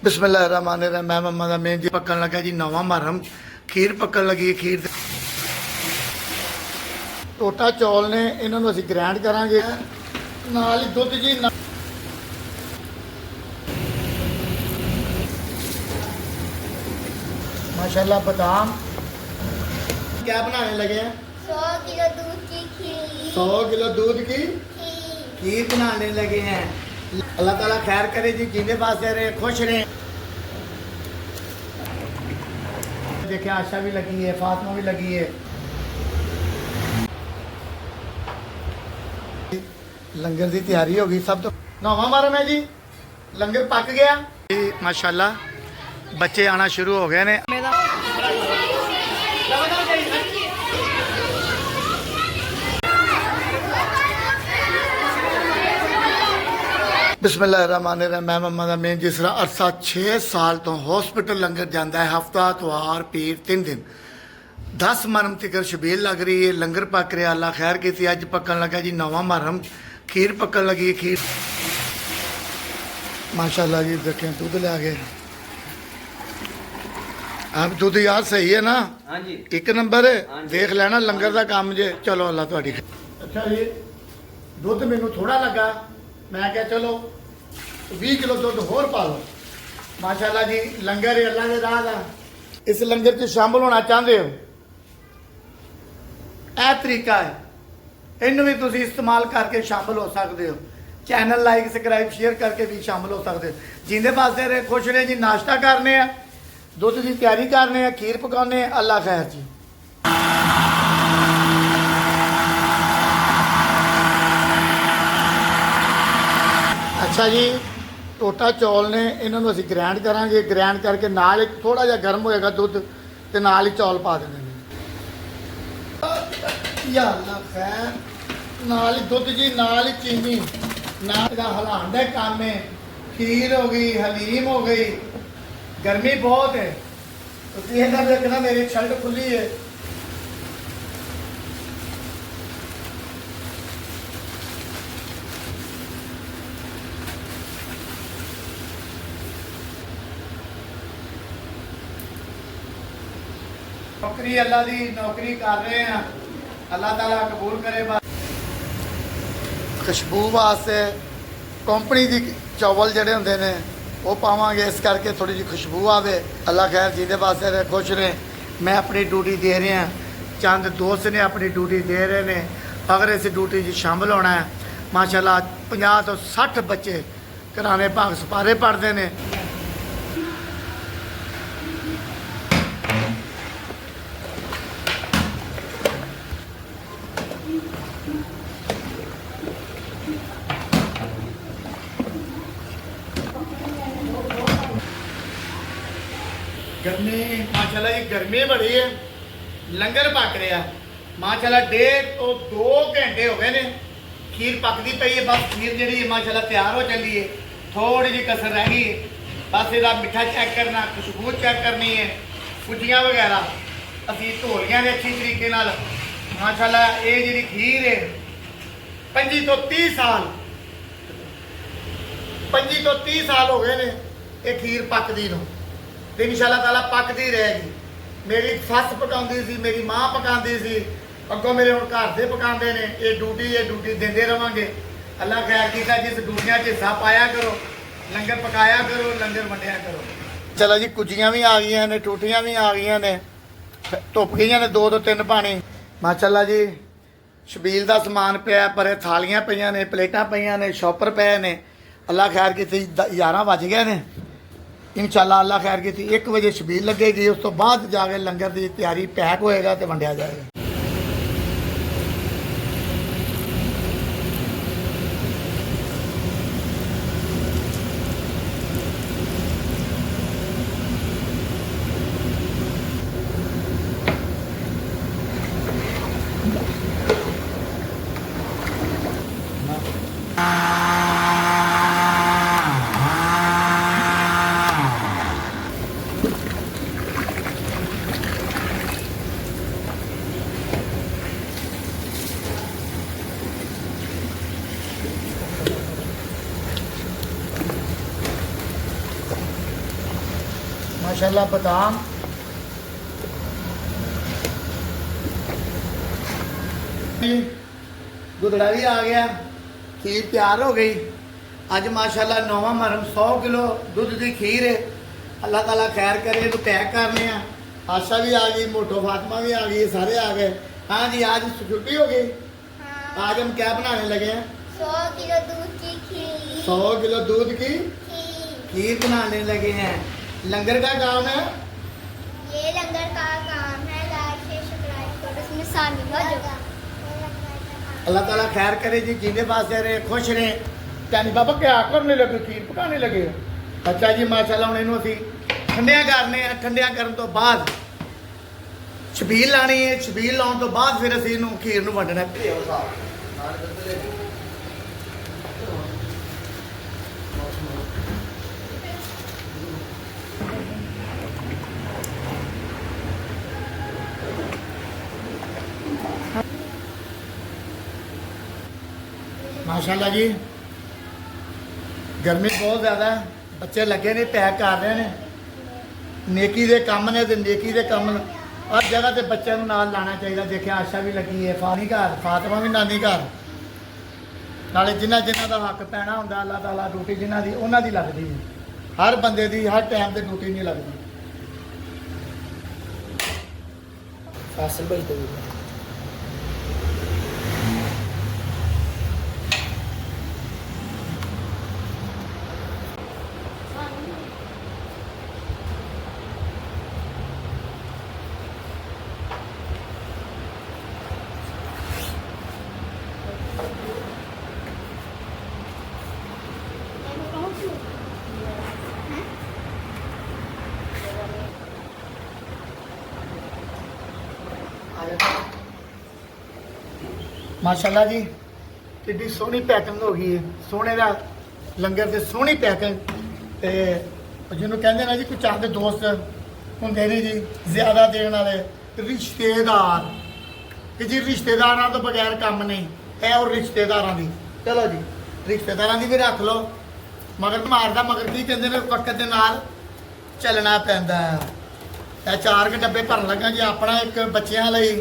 बिस्मिल्लाहिर्रहमानिर्रहीम। मैं मम्मा का मेन जी पकन लगा जी नवा मुहर्रम। खीर पकन लगी। खीर टोटा चौल ने इन्होंने असीं ग्राइंड करांगे नाल ही दुध जी माशाल्लाह बादाम। क्या बनाने लगे हैं? 100 किलो दूध की खीर। 100 किलो दूध की खीर बनाने लगे हैं। अल्लाह ताला खैर करे जी, जीने बास्ते रहे, खुश रहे। देखिए आशा भी लगी है, फातिमा भी लगी है। लंगर की तैयारी हो गई सब। तो नौवां मुहर्रम है जी, लंगर पक गया जी माशाल्लाह। बच्चे आना शुरू हो गए ने। बिस्मिल्लाहिर्रहमानिर्रहीम। मैं मम्मा का मेन जिस तरह अरसा 6 साल तो हॉस्पिटल लंगर जाता है, हफ्ता इतवार पीर 3 दिन 10 मुहर्रम तक शबील लग रही है, लंगर पक रहा। अल्लाह खैर की अज पकन लगा जी नवा मुहर्रम। खीर पकन लगी। खीर माशाल्लाह जी देखें दूध ले गए। अब दूध यार सही है ना? हाँ जी, एक नंबर है। हाँ जी। देख लेना लंगर का काम जे। चलो अल्लाह तुहाडी। अच्छा जी दुध मैनू थोड़ा लगा, मैं क्या चलो 20 किलो दुध होर पा लो। माशाल्लाह जी लंगर है अल्लाह के राह दा। इस लंगर च शामिल होना चाहते हो, यह तरीका है, इनू भी तुम इस्तेमाल करके शामिल हो सकते हो। चैनल लाइक सबसक्राइब शेयर करके भी शामिल हो सकते हो। जिंदे पासे रहे, खुश रहे जी। नाश्ता करने हैं, दुध की तैयारी करने हैं, खीर पकाने। अल्लाह खैर जी। अच्छा जी टोटा चौल ने इन्होंने असीं ग्राइंड करांगे। ग्राइंड करके नाल एक थोड़ा जिहा गर्म होएगा दुध ते नाल ही चौल पा देने ने। या अल्लाह खैर। नाल ही दुध जी, नाल ही चीनी, नाल दा हलाण दा काम है। खीर हो गई, हलीम हो गई। गर्मी बहुत है तो इधर देखना मेरी शर्ट खुली है। नौकरी अल्लाह दी नौकरी कर रहे हैं, अल्लाह ताला कबूल करे। खुशबू वास्ते कंपनी दी चावल जड़े होंदे ने वो पावांगे, इस करके थोड़ी जी खुशबू आवे। अल्लाह खैर जिंदे वास्ते रहे, खुश रहे। मैं अपनी ड्यूटी दे रहा, चंद दोस्त ने अपनी ड्यूटी दे रहे ने। अगर इस ड्यूटी च शामिल होना है माशाल्लाह 50 तो 60 बच्चे घराने भाग सपारे पढ़ते हैं। गर्मी माशाल्लाह जी गर्मी बड़ी है। लंगर पक रहा माशाल्लाह 1.5 तो 2 घंटे हो गए ने। खीर पकती पई है, बस खीर जी माशाल्लाह तैयार हो चली है। थोड़ी जी कसर रह गई है, बस इसका मिठा चेक करना, खुशबू चेक करनी है। फुजियां वगैरह असी धोलियां ने अच्छी तरीके नाल। माशाल्लाह ये जी खीर है 25 तो 30 साल 25 तो 30 साल हो गए ने ये खीर पकदी नूं। ते इंशाअल्लाह ताला पकदी रहेगी। मेरी सस पकाउंदी सी, मेरी माँ पकाउंदी सी, अगों मेरे हुण घर दे पकाउंदे ने। ये ड्यूटी देंदे रवांगे। अल्लाह खैर कीता, जिस ड्यूटियां च हिस्सा पाया करो, लंगर पकाया करो, लंगर वंडिया करो। चलो जी कुजियां भी आ गई ने, टूटियां भी आ गई ने, धुप गई ने 2 तो 3 पानी। माशाल्लाह जी शबील का समान पिया, पर थालियां पईयां ने, प्लेटां पईयां ने, शॉपर पे ने। अल्लाह खैर कीती 11 बज गए ने। इंशाअल्लाह अल्लाह खैर की 1 बजे शबील लगेगी, उस तो बाद जाके लंगर की तैयारी पैक होएगा तो वंडिया जाएगा। माशाल्लाह बादाम गुदड़ा भी आ गया, खीर तैयार हो गई। अज माशाल्लाह नौवां महरम 100 किलो दुध की खीर है। अल्लाह ताला खैर करे तो पैक करने हैं। आशा भी आ गई, मोटो फातिमा भी आ गई, सारे आ गए। हाँ जी, आज छुट्टी हो गई। हाँ। आज हम क्या बनाने लगे हैं? 100 किलो दूध की खीर। 100 किलो दूध की खीर। खीर बनाने लगे हैं। लंगर का काम है। ये लंगर का काम है। लाइक शेयर सब्सक्राइब करो, इसमें शामिल हो जाओ। अल्लाह ताला खैर करे जी, जीने पासे रहे, खुश रहे। कहनी बाबा क्या करने लगे? खीर पकाने लगे। अच्छा जी माशाल्लाह, हुण इहनूं असीं ठंडिया करने हैं। ठंडिया करन तो बाद छबील लानी है। छबील लाउण तो बाद फिर असीं इहनूं खीर नूं वंडना है। माशाल्लाह जी, गर्मी बहुत ज़्यादा है। बच्चे लगे ने, पैक कर रहे हैं। नेकी दे काम ने, नेकी दे काम हर जगह ते बच्चों को नाल लाना चाहिए। देखिए आशा भी लगी है, फानी घर, फातिमा भी नानी घर। नाले जिन्हां जिन्हां दा हक पैना हुंदा, अल्लाह ताला ड्यूटी जिन्हां दी उन्हां दी लगदी है। हर बंदे दी हर टाइम ते ड्यूटी नहीं लगदी। फासिल भाई तो माशाल्लाह जी, कितनी सोहनी पैकिंग हो गई है। सोने का लंगर से सोहनी पैकिंग। तो जिन्होंने कहते ना जी, कुछ चाहते दोस्त होंगे नहीं जी, ज़्यादा देने वाले रिश्तेदार कि जी रिश्तेदारों तो बगैर काम नहीं है। और रिश्तेदारों की चलो जी, रिश्तेदारों की भी रख लो, मगर मारदा मगर की कहते हैं वक्त के नाल चलना पैंदा है। 4 के डब्बे भरन लगा जी, अपना एक बच्चों लई,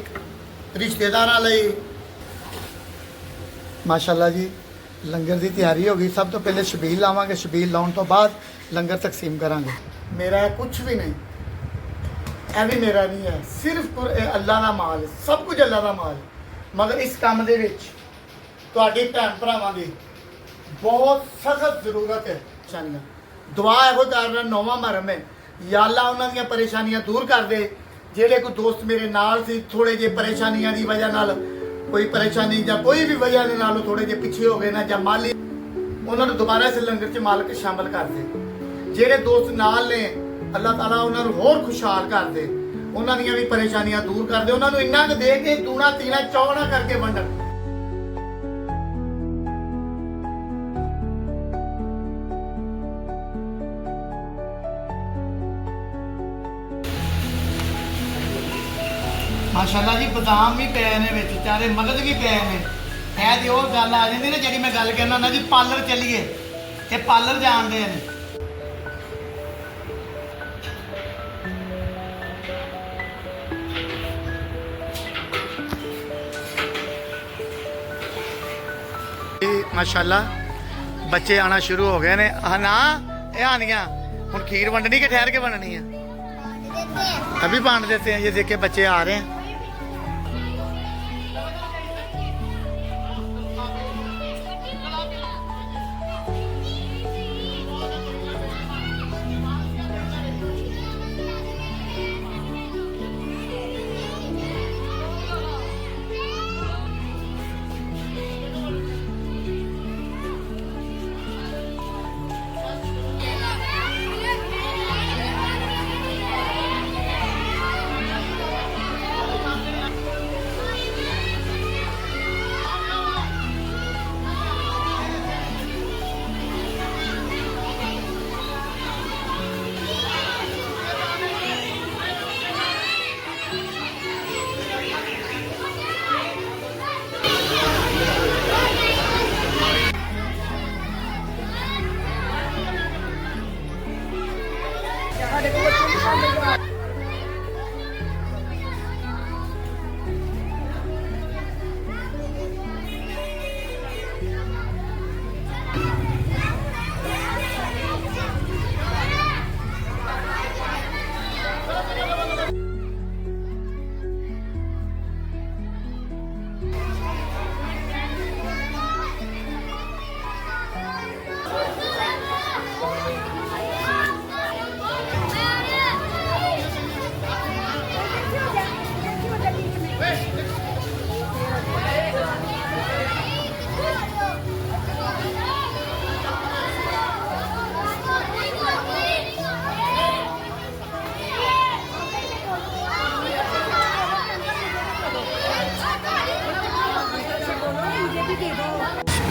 रिश्तेदारों लई। माशाल्लाह जी, लंगर की तैयारी हो गई। सब तो पहले छबील लावांगे, छबील लाने तो बाद लंगर तकसीम करांगे। मेरा कुछ भी नहीं, यह भी मेरा नहीं है, सिर्फ अल्लाह का माल है। सब कुछ अल्लाह का माल है। मगर इस काम के भैन भरावां की बहुत सख्त जरूरत है। परेशानियां दुआ एहो कर रहा, 9वां महरम है, या अल्लाह उन्हां दीयां परेशानियां दूर कर दे। जेडे कोई दोस्त मेरे नाल सी, थोड़े जे परेशानियां की वजह नाल, कोई परेशानी या कोई भी वजह के नालों थोड़े जे पीछे हो गए ना, या माली उन्होंने दोबारा इस लंगर च मालक शामिल कर दे। जेडे दोस्त नाल ने, अल्लाह ताला उन्होंने होर खुशहाल कर दे, उन्होंने भी परेशानियां दूर कर दे। उन्होंने इन्ना क दे के दूना तीना चौगुना करके वंडन। माशाल्लाह जी, बादाम भी पे ने विच, चारे मगज भी पे ने। है जी वो गल आ जाती ना जी, मैं गल कहना ना जी, पार्लर चलिए, ये पार्लर जानते हैं। माशाल्लाह बच्चे आना शुरू हो गए ने। हाँ ना, ये आनिया हुण खीर वंडनी के ठहर के बननी है? अभी बांट देते हैं। ये देखिए बच्चे आ रहे हैं।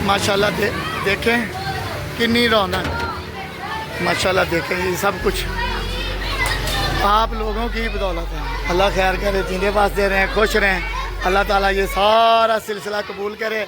माशाल्लाह देखें कितनी रौनक, माशाल्लाह देखें ये सब कुछ आप लोगों की बदौलत है। अल्लाह खैर करे, जिंदे पास दे रहे हैं, खुश रहें। अल्लाह ताला ये सारा सिलसिला कबूल करे।